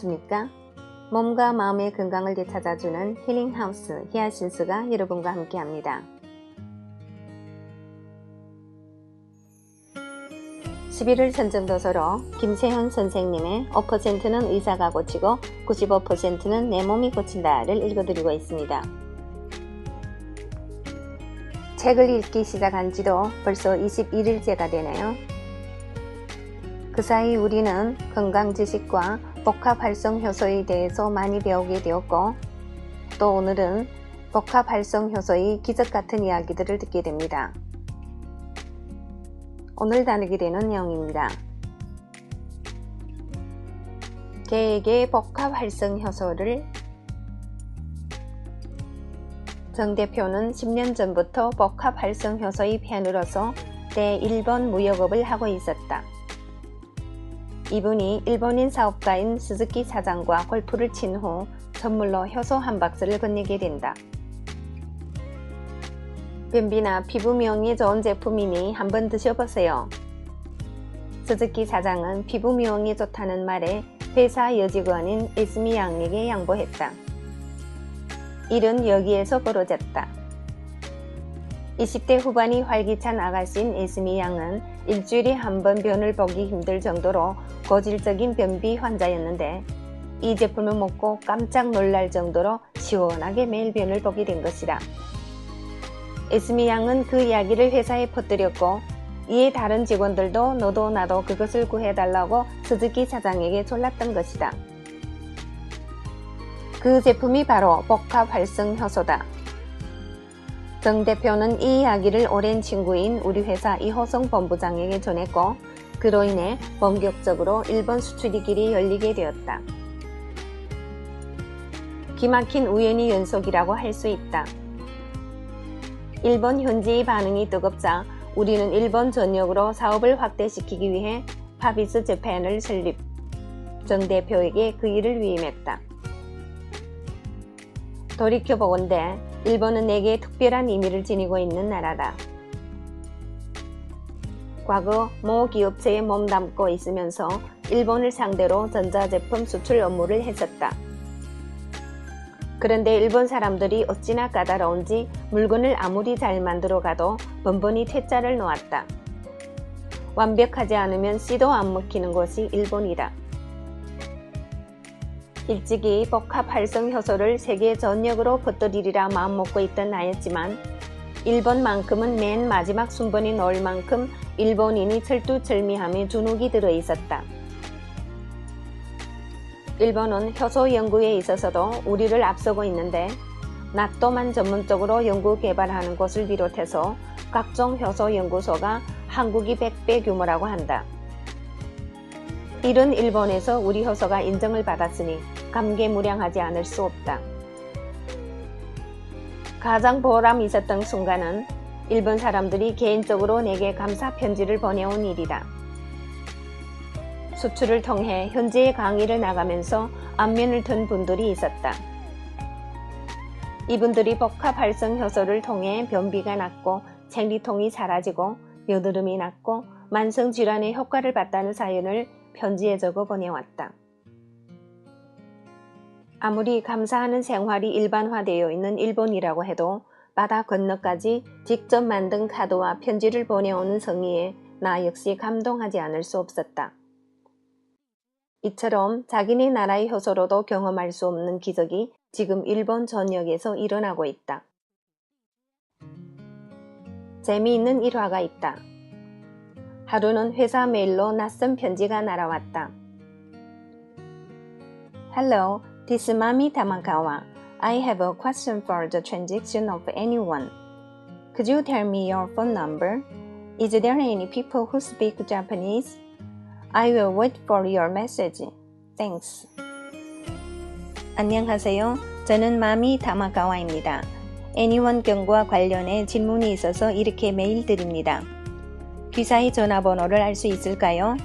안녕하십니까? 몸과 마음의 건강을 되찾아주는 힐링하우스 히아신스가 여러분과 함께합니다. 11월 선정도서로 김세현 선생님의 5%는 의사가 고치고 95%는 내 몸이 고친다를 읽어드리고 있습니다. 책을 읽기 시작한 지도 벌써 21일째가 되네요. 그 사이 우리는 건강 지식과 복합 활성 효소에 대해서 많이 배우게 되었고, 또 오늘은 복합 활성 효소의 기적 같은 이야기들을 듣게 됩니다. 오늘 다루게 되는 내용입니다. 개에게 복합 활성 효소를 정 대표는 10년 전부터 복합 활성 효소의 팬으로서 대1번 무역업을 하고 있었다. 이분이 일본인 사업가인 스즈키 사장과 골프를 친 후 선물로 효소 한 박스를 건네게 된다. 변비나 피부 미용에 좋은 제품이니 한번 드셔보세요. 스즈키 사장은 피부 미용에 좋다는 말에 회사 여직원인 에스미 양에게 양보했다. 일은 여기에서 벌어졌다. 20대 후반이 활기찬 아가씨인 에스미 양은 일주일에 한 번 변을 보기 힘들 정도로 고질적인 변비 환자였는데, 이 제품을 먹고 깜짝 놀랄 정도로 시원하게 매일 변을 보게 된 것이다. 에스미 양은 그 이야기를 회사에 퍼뜨렸고, 이에 다른 직원들도 너도 나도 그것을 구해달라고 스즈키 사장에게 졸랐던 것이다. 그 제품이 바로 복합 활성 효소다. 정 대표는 이 이야기를 오랜 친구인 우리 회사 이호성 본부장에게 전했고, 그로 인해 본격적으로 일본 수출이 길이 열리게 되었다. 기막힌 우연의 연속이라고 할 수 있다. 일본 현지의 반응이 뜨겁자 우리는 일본 전역으로 사업을 확대시키기 위해 파비스 재팬을 설립, 정 대표에게 그 일을 위임했다. 돌이켜보건대 일본은 내게 특별한 의미를 지니고 있는 나라다. 과거 모 기업체에 몸담고 있으면서 일본을 상대로 전자제품 수출 업무를 했었다. 그런데 일본 사람들이 어찌나 까다로운지 물건을 아무리 잘 만들어가도 번번이 퇴짜를 놓았다. 완벽하지 않으면 씨도 안 먹히는 곳이 일본이다. 일찍이 복합 활성 효소를 세계 전역으로 퍼뜨리리라 마음먹고 있던 나였지만, 일본만큼은 맨 마지막 순번에 넣을 만큼 일본인이 철두철미하며 주눅이 들어 있었다. 일본은 효소 연구에 있어서도 우리를 앞서고 있는데, 낫또만 전문적으로 연구 개발하는 곳을 비롯해서 각종 효소 연구소가 한국이 100배 규모라고 한다. 이런 일본에서 우리 효소가 인정을 받았으니 감개무량하지 않을 수 없다. 가장 보람 있었던 순간은 일본 사람들이 개인적으로 내게 감사 편지를 보내온 일이다. 수출을 통해 현지의 강의를 나가면서 안면을 든 분들이 있었다. 이분들이 복합 활성 효소를 통해 변비가 낫고 생리통이 사라지고 여드름이 낫고 만성질환의 효과를 봤다는 사연을 편지에 적어 보내왔다. 아무리 감사하는 생활이 일반화되어 있는 일본이라고 해도 바다 건너까지 직접 만든 카드와 편지를 보내오는 성의에 나 역시 감동하지 않을 수 없었다. 이처럼 자기네 나라의 효소로도 경험할 수 없는 기적이 지금 일본 전역에서 일어나고 있다. 재미있는 일화가 있다. 하루는 회사 메일로 낯선 편지가 날아왔다. Hello, this is Mami Tamakawa. I have a question for the transaction of anyone. Could you tell me your phone number? Is there any people who speak Japanese? I will wait for your message. Thanks. 안녕하세요. 저는 마미 다마카와입니다. 애니원 경과 관련해 질문이 있어서 이렇게 메일 드립니다. 귀사의 전화번호를 알 수 있을까요?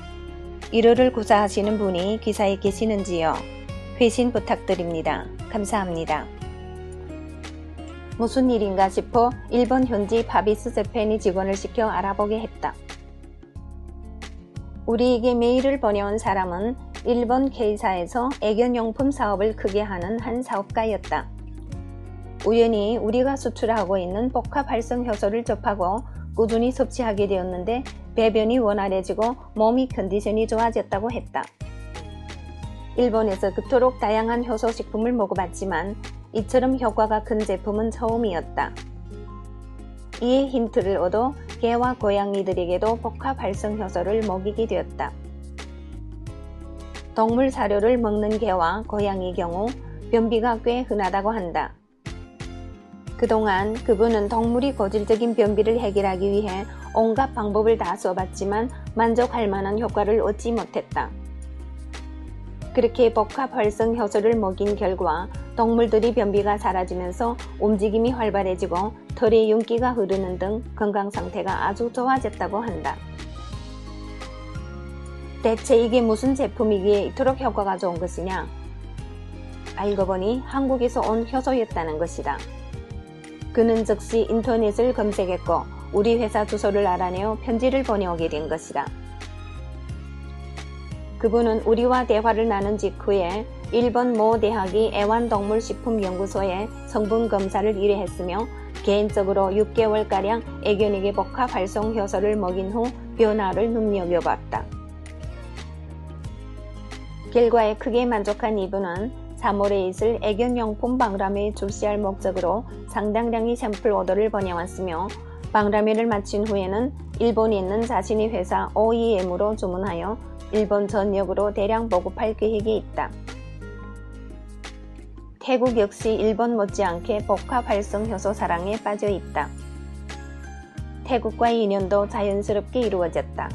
1호를 구사하시는 분이 귀사에 계시는지요? 회신 부탁드립니다. 감사합니다. 무슨 일인가 싶어 일본 현지 파비스 재팬이 직원을 시켜 알아보게 했다. 우리에게 메일을 보내온 사람은 일본 K사에서 애견용품 사업을 크게 하는 한 사업가였다. 우연히 우리가 수출하고 있는 복합 활성 효소를 접하고 꾸준히 섭취하게 되었는데 배변이 원활해지고 몸이 컨디션이 좋아졌다고 했다. 일본에서 그토록 다양한 효소 식품을 먹어봤지만 이처럼 효과가 큰 제품은 처음이었다. 이에 힌트를 얻어 개와 고양이들에게도 복합 활성 효소를 먹이게 되었다. 동물 사료를 먹는 개와 고양이의 경우 변비가 꽤 흔하다고 한다. 그동안 그분은 동물이 고질적인 변비를 해결하기 위해 온갖 방법을 다 써봤지만 만족할 만한 효과를 얻지 못했다. 그렇게 복합 활성 효소를 먹인 결과 동물들이 변비가 사라지면서 움직임이 활발해지고 털에 윤기가 흐르는 등 건강 상태가 아주 좋아졌다고 한다. 대체 이게 무슨 제품이기에 이토록 효과가 좋은 것이냐? 알고 보니 한국에서 온 효소였다는 것이다. 그는 즉시 인터넷을 검색했고 우리 회사 주소를 알아내어 편지를 보내오게 된 것이다. 그분은 우리와 대화를 나눈 직후에 일본 모 대학의 애완동물식품연구소에 성분 검사를 의뢰했으며 개인적으로 6개월가량 애견에게 복합 활성 효소를 먹인 후 변화를 눈여겨봤다. 결과에 크게 만족한 이분은 3월에 있을 애견용품 박람회에 출시할 목적으로 상당량의 샘플 오더를 보내왔으며 박람회를 마친 후에는 일본에 있는 자신의 회사 OEM으로 주문하여 일본 전역으로 대량 보급할 계획이 있다. 태국 역시 일본 못지않게 복합 활성 효소 사랑에 빠져 있다. 태국과의 인연도 자연스럽게 이루어졌다.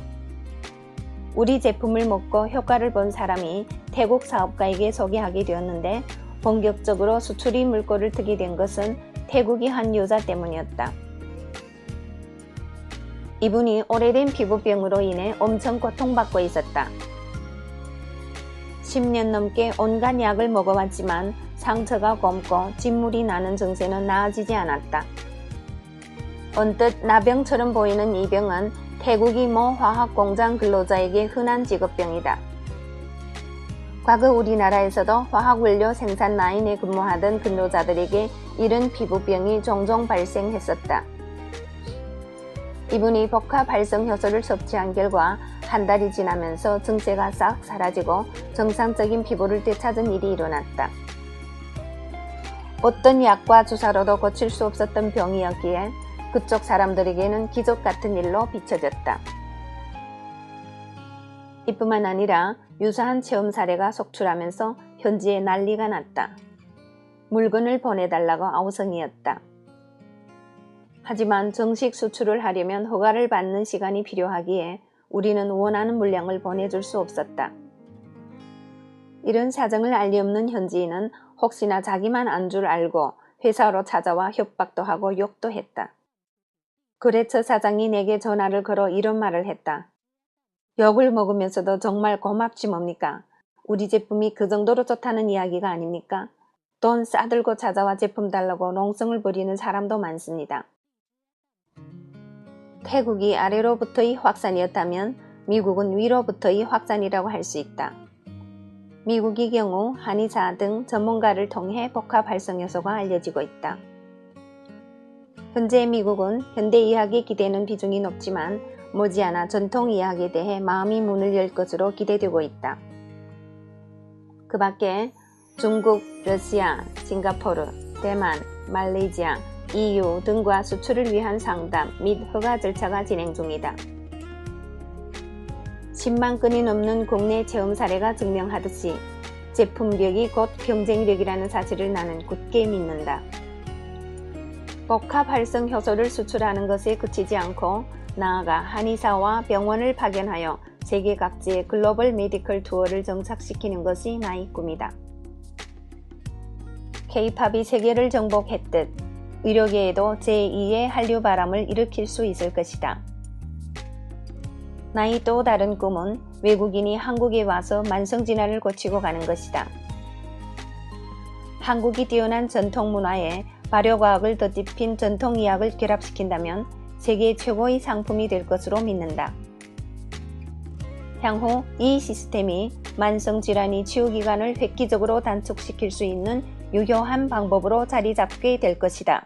우리 제품을 먹고 효과를 본 사람이 태국 사업가에게 소개하게 되었는데 본격적으로 수출이 물꼬를 트게 된 것은 태국의 한 여자 때문이었다. 이분이 오래된 피부병으로 인해 엄청 고통받고 있었다. 10년 넘게 온갖 약을 먹어왔지만 상처가 곪고 진물이 나는 증세는 나아지지 않았다. 언뜻 나병처럼 보이는 이 병은 태국의 모 화학공장 근로자에게 흔한 직업병이다. 과거 우리나라에서도 화학원료 생산 라인에 근무하던 근로자들에게 이런 피부병이 종종 발생했었다. 이분이 복합 활성 효소를 섭취한 결과 한 달이 지나면서 증세가 싹 사라지고 정상적인 피부를 되찾은 일이 일어났다. 어떤 약과 주사로도 고칠 수 없었던 병이었기에 그쪽 사람들에게는 기적 같은 일로 비춰졌다. 이뿐만 아니라 유사한 체험 사례가 속출하면서 현지에 난리가 났다. 물건을 보내달라고 아우성이었다. 하지만 정식 수출을 하려면 허가를 받는 시간이 필요하기에 우리는 원하는 물량을 보내줄 수 없었다. 이런 사정을 알리 없는 현지인은 혹시나 자기만 안 줄 알고 회사로 찾아와 협박도 하고 욕도 했다. 거래처 사장이 내게 전화를 걸어 이런 말을 했다. 욕을 먹으면서도 정말 고맙지 뭡니까? 우리 제품이 그 정도로 좋다는 이야기가 아닙니까? 돈 싸들고 찾아와 제품 달라고 농성을 부리는 사람도 많습니다. 태국이 아래로부터의 확산이었다면 미국은 위로부터의 확산이라고 할 수 있다. 미국의 경우 한의사 등 전문가를 통해 복합 활성 효소가 알려지고 있다. 현재 미국은 현대의학에 기대는 비중이 높지만 머지않아 전통의학에 대해 마음이 문을 열 것으로 기대되고 있다. 그 밖에 중국, 러시아, 싱가포르, 대만, 말레이시아, EU 등과 수출을 위한 상담 및 허가 절차가 진행 중이다. 10만 건이 넘는 국내 체험 사례가 증명하듯이 제품력이 곧 경쟁력이라는 사실을 나는 굳게 믿는다. 복합 활성 효소를 수출하는 것에 그치지 않고 나아가 한의사와 병원을 파견하여 세계 각지의 글로벌 메디컬 투어를 정착시키는 것이 나의 꿈이다. K-팝이 세계를 정복했듯 의료계에도 제2의 한류 바람을 일으킬 수 있을 것이다. 나의 또 다른 꿈은 외국인이 한국에 와서 만성질환을 고치고 가는 것이다. 한국이 뛰어난 전통문화에 발효과학을 덧입힌 전통의학을 결합시킨다면 세계 최고의 상품이 될 것으로 믿는다. 향후 이 시스템이 만성질환의 치유기간을 획기적으로 단축시킬 수 있는 유효한 방법으로 자리 잡게 될 것이다.